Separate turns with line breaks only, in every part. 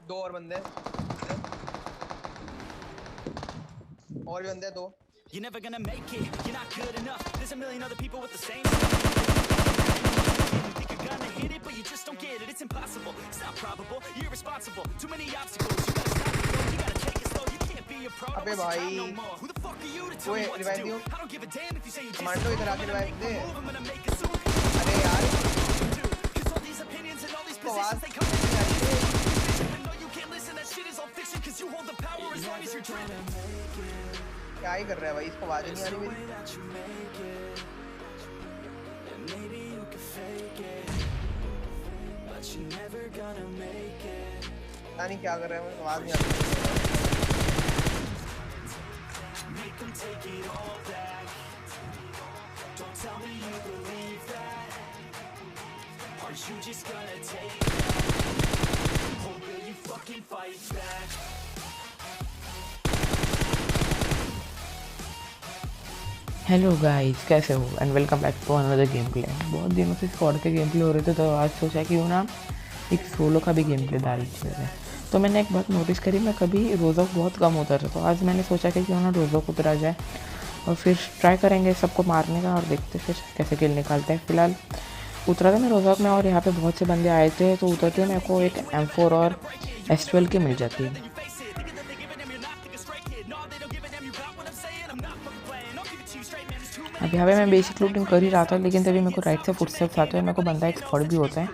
दो और बंदे और भी बंदे दो।
You're never gonna make it, you're not good enough. There's a million other people with the same. Think you're gonna hit it, but you just don't get it. It's impossible, it's not probable, you're irresponsible. Too many obstacles, you gotta stop it, you gotta take it slow. You can't be a pro, don't waste your time no more. Who the fuck are you to tell me what to do? I don't give a damn if you say you just
commando इधर आके revive they.
I'm gonna make it soon.
अरे यार
Cause all these opinions and all these positions, they come in. Even though you can't listen, that shit is all fiction. Cause you hold the power as long as you're driven.
क्या ही कर रहा है भाई, इसको आवाज नहीं आ रही मेरी। पता नहीं क्या कर रहा है, मुझे आवाज नहीं आ रही।
हेलो गाइस, कैसे हो and welcome back to another game play. बहुत दिनों से स्क्वाड के गेम प्ले हो रहे थे, तो आज सोचा कि ना एक सोलो का भी गेम प्ले डाल दिया। तो मैंने एक बात नोटिस करी, मैं कभी रोज़ोक बहुत कम उतर रहा, तो आज मैंने सोचा कि क्यों ना रोज़ोक उतरा जाए और फिर ट्राई करेंगे सबको मारने का और देखते फिर कैसे किल निकालते हैं। फिलहाल उतरा था मैं रोज़ोक में और यहाँ पे बहुत से बंदे आए थे, तो उतरते मेरे को एक M4 और S12 की मिल जाती है। अब यहाँ पे मैं बेसिक लूटिंग कर ही रहा था, लेकिन तभी मेरे को राइट से फुटस्टेप्स आते हैं, मेरे को बंदा एक स्पॉट भी होता है।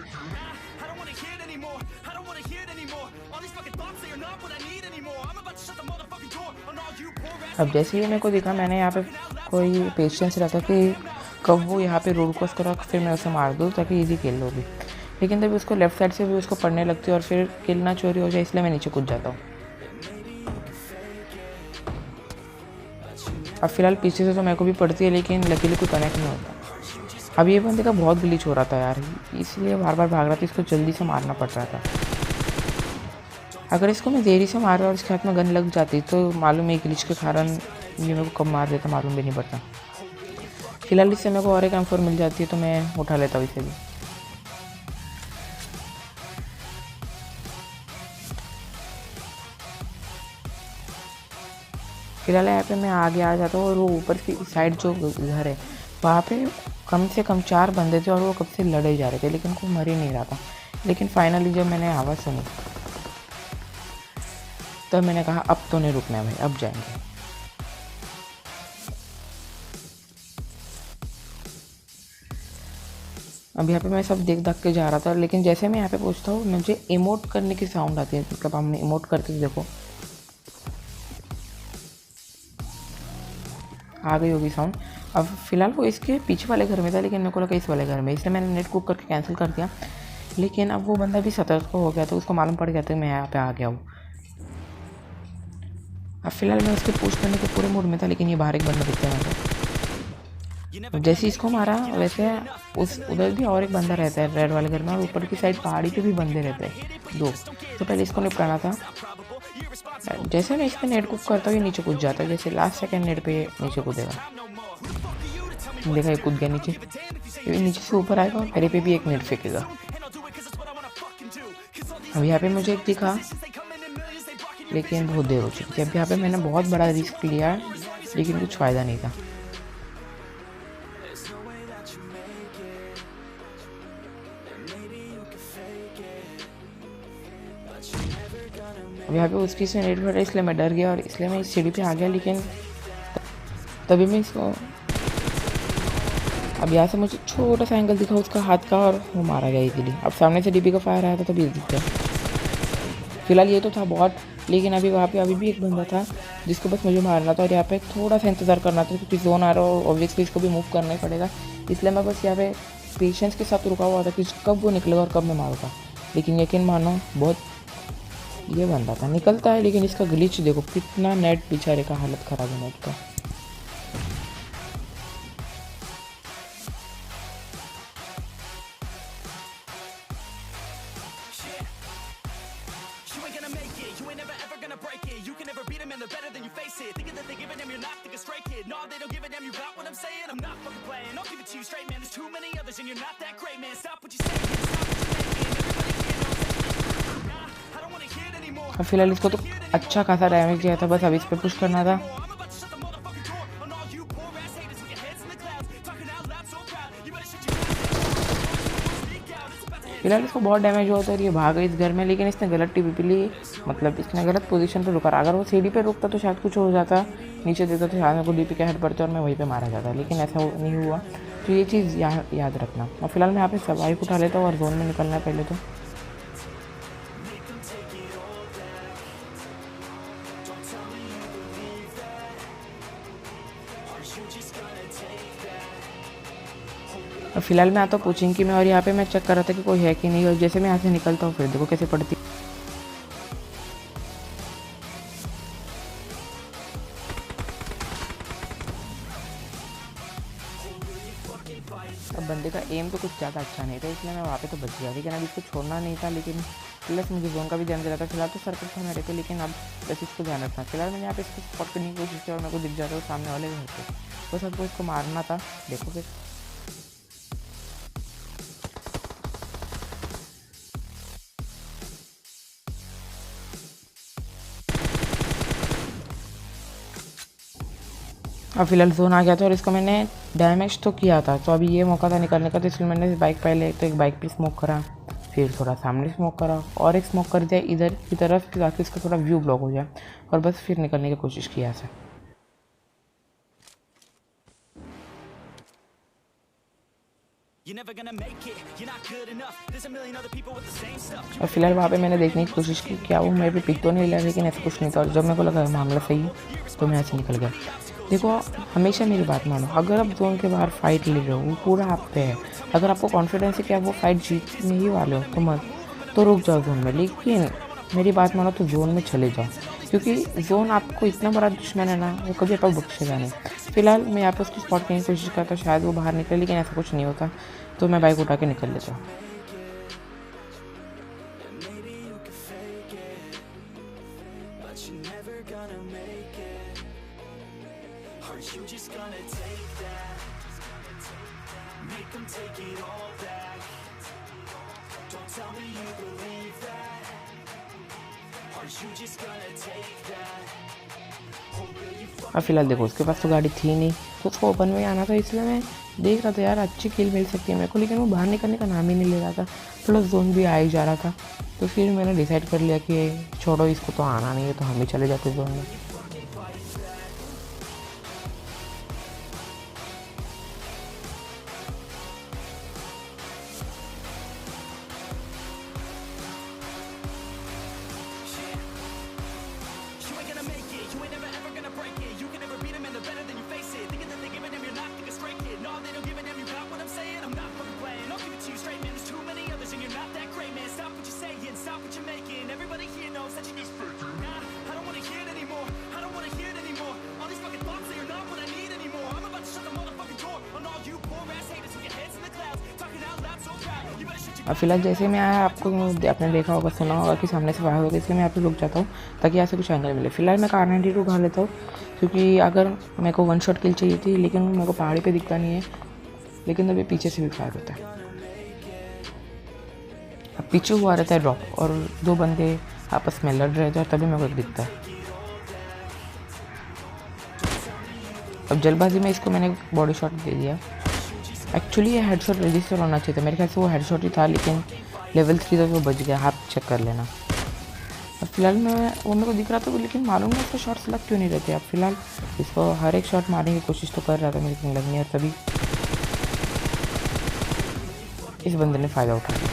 अब जैसे ही मेरे को दिखा, मैंने यहाँ पे कोई पेशेंस रहता कि कब वो यहाँ पे रोड क्रॉस करा फिर मैं उसे मार दूँ ताकि इजी किल हो भी, लेकिन तभी उसको लेफ्ट साइड से भी उसको पड़ने लगती है और फिर किल ना चोरी हो जाए, इसलिए मैं नीचे कूद जाता हूँ। अब फिलहाल पीछे से तो मेरे को भी पड़ती है, लेकिन लकीली कोई कनेक्ट नहीं होता। अब ये बंदे का बहुत ग्लिच हो रहा था यार, इसलिए बार बार भाग रहा था, इसको जल्दी से मारना पड़ रहा था। अगर इसको मैं देरी से मारा और इसके हाथ में गन लग जाती तो मालूम है ग्लिच के कारण ये मेरे को कब मार देता मालूम भी नहीं पड़ता। फिलहाल इससे मेरे को और एक M4 मिल जाती है, तो मैं उठा लेता हूँ इसे भी। फिलहाल यहाँ पे मैं आगे आ जाता हूँ और वो ऊपर की साइड जो घर है वहाँ पे कम से कम 4 बंदे थे और वो कब से लड़े जा रहे थे, लेकिन कोई मर ही नहीं रहा था। लेकिन फाइनली जब मैंने आवाज़ सुनी तो मैंने कहा अब तो नहीं रुकना है भाई, अब जाएंगे। अब यहाँ पे मैं सब देख के जा रहा था, लेकिन जैसे मैं यहाँ पे पहुँचता हूँ मुझे इमोट करने की साउंड आती है, मतलब हमने इमोट करते देखो आ गई होगी साउंड। अब फिलहाल वो इसके पीछे वाले घर में था, लेकिन मेरे को लगा इस वाले घर में, इसलिए मैंने नेट कुक करके कैंसिल कर दिया। लेकिन अब वो बंदा भी सतर्क हो गया, तो उसको मालूम पड़ गया था मैं यहाँ पे आ गया हूँ। अब फिलहाल मैं उसके पुश करने के पूरे मूड में था, लेकिन ये बाहर एक बंदा दिखता है मेरे को। जैसे इसको मारा वैसे उस उधर भी और एक बंदा रहता है रेड वाले घर में, और ऊपर की साइड पहाड़ी पे भी बंदे रहते हैं 2। तो पहले इसको निपटाना था। जैसे मैं इस पर नेट कुक करता हूँ ये नीचे कूद जाता है, जैसे लास्ट सेकंड नेट पे नीचे कूदेगा। देखा ये कूद गया नीचे, नीचे से ऊपर आएगा और मेरे पे भी एक नेट फेंकेगा। अब यहाँ पे मुझे एक दिखा, लेकिन बहुत देर हो चुकी थी। अब यहाँ पे मैंने बहुत बड़ा रिस्क लिया, लेकिन कुछ फ़ायदा नहीं था। अब यहाँ पे उसकी से नेट फटा, इसलिए मैं डर गया और इसलिए मैं इस सीढ़ी पे आ गया। लेकिन तभी मैं इसको अब यहाँ से मुझे छोटा सा एंगल दिखा उसका हाथ का और वो मारा गया इजीली। अब सामने से डीबी का फायर आया था तभी दिख गया। फिलहाल ये तो था बॉट, लेकिन अभी वहाँ पे अभी भी एक बंदा था जिसको बस मुझे मारना था और यहाँ पे थोड़ा सा इंतज़ार करना था, क्योंकि जोन आ रहा हो ऑब्वियसली इसको भी मूव करना ही पड़ेगा। इसलिए मैं बस यहाँ पे पेशेंस के साथ रुका हुआ था कि कब वो निकलेगा और कब मैं मारूंगा। लेकिन यकीन मानो बहुत ये बंदा था, निकलता है लेकिन इसका ग्लिच देखो कितना, नेट बेचारे का हालत ख़राब है नेट का। अब फिलहाल इसको तो अच्छा खासा डैमेज दिया था, बस अब इस पर पुश करना था। फिलहाल इसको बहुत डैमेज हुआ था और ये भाग गई इस घर में, लेकिन इसने गलत टीपी ली, मतलब इसने गलत पोजीशन पे रुका। अगर वो सीढ़ी पे रुकता तो शायद कुछ हो जाता, नीचे देता तो शायद मेरे को डीपी का हेड पड़ता और मैं वहीं पे मारा जाता, लेकिन ऐसा नहीं हुआ। तो ये चीज़ याद रखना। और फिलहाल मैं यहाँ पे सर्वाइव उठा लेता हूँ और जोन में निकलना है पहले तो। और फिलहाल मैं आता हूँ कोचिंग की में, और यहाँ पे मैं चेक कर रहा था कि कोई है कि नहीं, और जैसे मैं यहाँ से निकलता हूँ फिर देखो कैसे पड़ती। अब बंदे का एम तो कुछ ज़्यादा अच्छा नहीं था, इसलिए मैं वहाँ पे तो बच गया, लेकिन अब इसको छोड़ना नहीं था। लेकिन प्लस मुझे जोन का भी ध्यान दिया था। फिलहाल तो सर्कल था मेरे पे, लेकिन अब बस इसको ध्यान रखना। फिलहाल मैंने यहाँ पे इसको स्पॉट करने की कोशिश की और मेरे को दिख जाता है सामने वाले घर पे, बस आपको इसको मारना था। देखो फिर अब फिलहाल जोन आ गया था और इसको मैंने डैमेज तो किया था। तो अभी ये मौका था निकलने का, तो इसलिए मैंने बाइक पहले तो एक बाइक पे स्मोक करा, फिर थोड़ा सामने स्मोक करा और एक स्मोक कर दिया इधर की तरफ ताकि इसका थोड़ा व्यू ब्लॉक हो जाए, और बस फिर निकलने की कोशिश किया ऐसे। और फिलहाल वहाँ पे मैंने देखने की कोशिश की क्या वो मेरे पे पिक तो नहीं लिया, लेकिन ऐसा कुछ नहीं था। और जब मेरे को लगा मामला सही है तो मैं ऐसे निकल गया। देखो हमेशा मेरी बात मानो, अगर आप जोन के बाहर फाइट ले रहे हो वो पूरा आप पे है। अगर आपको कॉन्फिडेंस है कि आप वो फाइट जीतने ही वाले हो तो मत तो रुक जाओ जोन में, लेकिन मेरी बात मानो तो जोन में चले जाओ, क्योंकि जोन आपको इतना बड़ा दुश्मन है ना, वो कभी आपको बख्शेगा नहीं। फिलहाल मैं यहाँ पर उसकी स्पॉट करने की कोशिश करता, शायद वो बाहर निकले, लेकिन ऐसा कुछ नहीं होता, तो मैं बाइक उठा के निकल लेता हूँ। और फिलहाल देखो उसके पास तो गाड़ी थी नहीं, तो उसको ओपन में आना था, इसलिए मैं देख रहा था यार अच्छी किल मिल सकती है मेरे को, लेकिन वो बाहर निकलने का नाम ही नहीं ले रहा था। प्लस जोन भी आ ही जा रहा था, तो फिर मैंने डिसाइड कर लिया कि छोड़ो इसको तो आना नहीं है, तो हम ही चले जाते जोन में। अब फिलहाल जैसे मैं आया आपको आपने देखा होगा सुना होगा कि सामने से फायर होगा, इसलिए मैं यहाँ पे रुक जाता हूँ ताकि यहाँ से कुछ एंगल मिले। फिलहाल मैं कार 92 उठा लेता हूँ, क्योंकि अगर मेरे को वन शॉट किल चाहिए थी, लेकिन मेरे को पहाड़ी पे दिखता नहीं है, लेकिन अभी पीछे से भी फायर होता है। अब पीछे हुआ रहता है ड्रॉप और दो बंदे आपस में लड़ रहे थे और तभी मेरे को दिखता है। अब जल्दबाजी में इसको मैंने बॉडी शॉट दे दिया। एक्चुअली ये हेडशॉट रजिस्टर होना चाहिए था, मेरे ख्याल से वो हेडशॉट ही था, लेकिन लेवल 3 तो वो बच गया। आप चेक कर लेना। अब फिलहाल मैं वो मेरे को दिख रहा था, लेकिन मालूम नहीं इसको शॉट्स लग क्यों नहीं रहते। अब फिलहाल इसको हर एक शॉट मारने की कोशिश तो कर रहा था, मेरे को लग नहीं है, तभी इस बंदे ने फ़ायदा उठा लिया।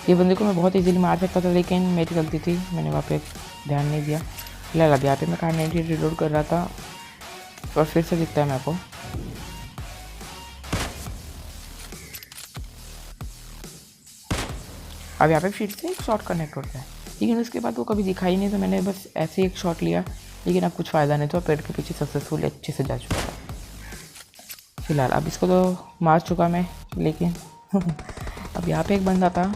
ये बंदे को मैं बहुत ईजीली मार सकता था, लेकिन मेरी गलती थी, मैंने वहाँ पे ध्यान नहीं दिया। फिलहाल अब यहाँ पे मैं कार 90 रिलोड कर रहा था और फिर से दिखता है मेरे को। अब यहाँ पे फिर से एक शॉट कनेक्ट होता है, लेकिन उसके बाद वो कभी दिखाई नहीं, तो मैंने बस ऐसे एक शॉट लिया, लेकिन अब कुछ फ़ायदा नहीं था। पेड़ के पीछे सक्सेसफुली अच्छे से जा चुका था। फिलहाल अब इसको तो मार चुका मैं, लेकिन अब यहाँ पे एक बंदा था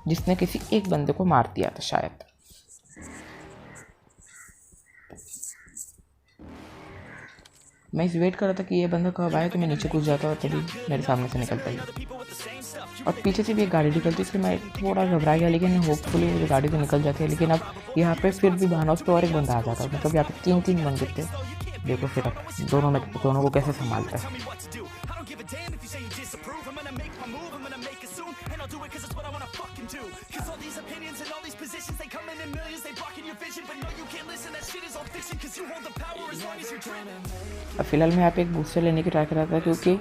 जिसने किसी एक बंदे को मार दिया था शायद। मैं इस वेट कर रहा था कि ये बंदा कब आए, तो मैं नीचे कूद जाता और तभी मेरे सामने से निकलता ही। और पीछे से भी एक गाड़ी निकलती है, इसलिए मैं थोड़ा घबरा गया, लेकिन होपफुली मुझे गाड़ी तो निकल जाती है। लेकिन अब यहाँ पे फिर भी बहाना उस पर और एक बंदा आ जाता है, मतलब यहाँ पे 3 बंदे थे। देखो फिर अब दोनों को कैसे संभालता है। अब फिलहाल मैं यहाँ पे एक बूस्टर लेने की ट्राई कर रहा था, क्योंकि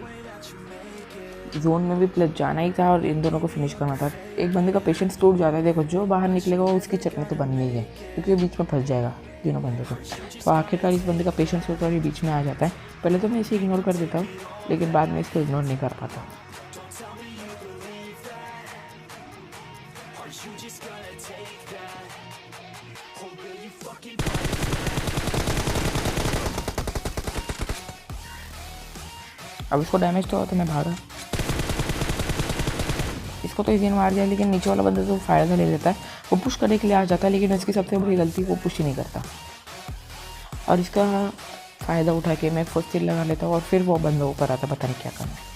जोन में भी प्लस जाना ही था और इन दोनों को फिनिश करना था। एक बंदे का पेशेंस टूट जाता है, देखो जो बाहर निकलेगा वो उसकी चटनी तो बननी ही है, क्योंकि बीच में फंस जाएगा तीनों बंदे को। तो आखिरकार इस बंदे का पेशेंस होता है, बीच में आ जाता है। पहले तो मैं इसे इग्नोर कर देता हूँ, लेकिन बाद में इसको इग्नोर नहीं कर पाता। अब इसको डैमेज तो हुआ तो मैं भागा, इसको तो इजी मार दिया, लेकिन नीचे वाला बंदा तो फ़ायदा ले लेता है, वो पुश करने के लिए आ जाता है, लेकिन इसकी सबसे बड़ी गलती वो पुश ही नहीं करता। और इसका फ़ायदा उठा के मैं फर्स्ट किल लगा लेता हूँ और फिर वो बंदा ऊपर आता, पता नहीं क्या करना है।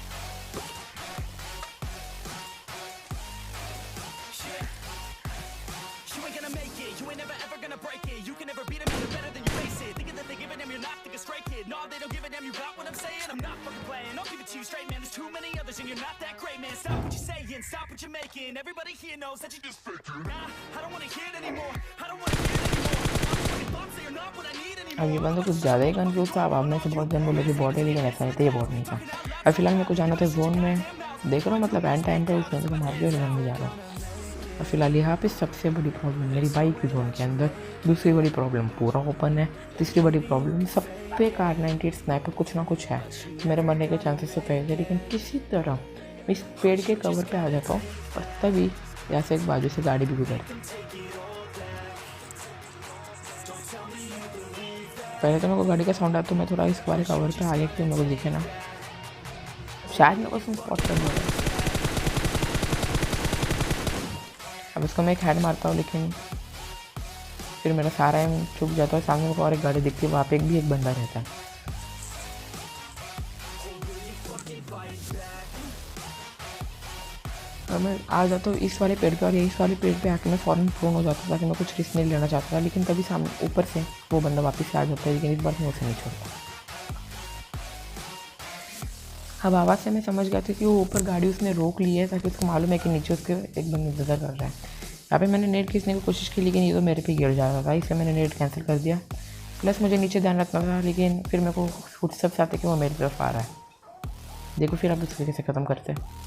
अब ये बंदा कुछ ज़्यादा ही कंफ्यूज था। अब में से बहुत जन बोले कि बॉट है, लेकिन ऐसा नहीं था, ये बॉट नहीं था। अब फिलहाल मेरे को जाना था जोन में, देख रहा हूँ मतलब एंड टाइम पे उस बंदे को मार के जोन में जा रहा हूँ। और फिलहाल यहाँ पे सबसे बड़ी प्रॉब्लम मेरी बाइक की जोन के अंदर, दूसरी बड़ी प्रॉब्लम पूरा ओपन है, तीसरी बड़ी प्रॉब्लम सब पे कार98 स्नाइपर कुछ ना कुछ है। मेरे मरने के चांसेस तो पहले थे, लेकिन किसी तरह मैं इस पेड़ के कवर पे आ जाता हूँ और तभी यहाँ से एक बाजू से गाड़ी भी गुजरती। पहले तो मेरे को गाड़ी का साउंड आया तो मैं थोड़ा इस वाले कवर पे आ गया कि मेरे को दिखे ना, शायद मेरे को स्पॉट कर लिया। अब इसको मैं एक हेड मारता हूँ, लेकिन फिर मेरा सारा एम चुप जाता है। सामने मेरे को और एक गाड़ी दिखती है, वहाँ पे एक बंदा रहता है। और मैं आ जाता हूँ इस वाले पेड़ पे, और इस वाले पेड़ पे आके मैं फ़ौरन फ़ोन हो जाता था कि मैं कुछ रिस्क नहीं लेना चाहता था, लेकिन तभी सामने ऊपर से वो बंदा वापस से आ जाता है, लेकिन इस बार मैं उसे नहीं छोड़ता। अब आवाज़ से मैं समझ गया था कि वो ऊपर गाड़ी उसने रोक ली है, ताकि उसको मालूम है कि नीचे उसके एक बंदा इंतज़ार कर रहा है। यहाँ पे मैंने नेट खींचने की कोशिश की, लेकिन ये तो मेरे पे गिर जा रहा था, इसलिए मैंने नेट कैंसिल कर दिया। प्लस मुझे नीचे ध्यान रखना था, लेकिन फिर मेरे को फुटस्टेप्स आते कि वो मेरी तरफ आ रहा है। देखो फिर अब इस तरीके से ख़त्म करते हैं।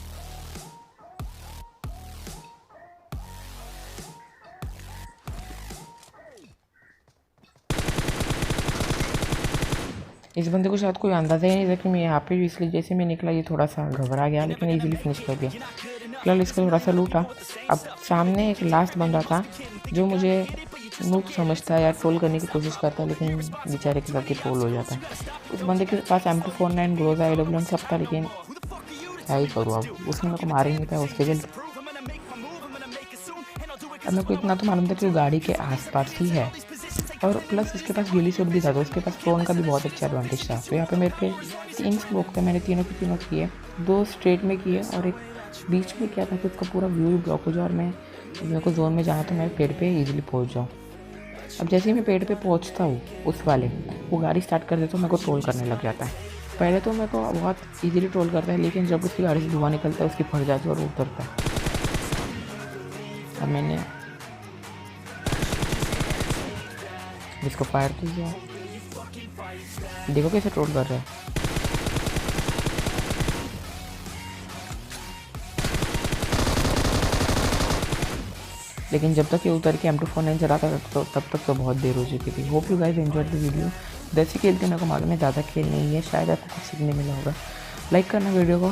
इस बंदे को शायद कोई अंदाज़ा ही नहीं था कि मैं यहाँ पे, इसलिए जैसे मैं निकला ये थोड़ा सा घबरा गया, लेकिन इजीली फिनिश कर दिया। फिलहाल इसका थोड़ा सा लूटा। अब सामने एक लास्ट बंदा था जो मुझे नूब समझता है या ट्रोल करने की कोशिश करता है, लेकिन बेचारे के साथ ही ट्रोल हो जाता है। उस बंदे के पास M249 ग्रोजा AWM सब था, लेकिन क्या ही करूँ, अब उसने मेरे को मार ही नहीं पाया उसके जल्द। अब मेरे को इतना तो मालूम था कि वो गाड़ी के आसपास ही है, और प्लस उसके पास गिली शॉट भी था, तो उसके पास ड्रोन का भी बहुत अच्छा एडवांटेज था। तो यहाँ पे मेरे पे 3 स्मोक थे, मैंने तीनों किए, 2 स्ट्रेट में किए और एक बीच में किया था कि उसका पूरा व्यू ब्लॉक हो जाए और मेरे को जोन में जाना तो मैं पेड़ पे इजीली पहुँच जाऊँ। अब जैसे ही मैं पेड़ पे पहुँचता हूँ उस वाले वो गाड़ी स्टार्ट कर देता, तो मेरे को ट्रोल करने लग जाता है। पहले तो मेरे को बहुत ईजिली ट्रोल करता है, लेकिन जब उसकी गाड़ी से धुआं निकलता है उसकी फट जाती है और वो उतरता है। अब मैंने इसको फायर किया, देखो कैसे ट्रोल कर रहा है। लेकिन जब तक ये उतर के M249 चलाता था तब तक तो बहुत देर हो चुकी थी। Hope you guys enjoyed the video. जैसे खेलते मेरे को मालूम है, ज़्यादा खेल नहीं है, शायद आपको कुछ सीखने मिला होगा। लाइक करना वीडियो को,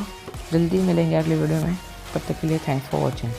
जल्दी मिलेंगे अगले वीडियो में, तब तक के लिए थैंक्स फॉर वॉचिंग।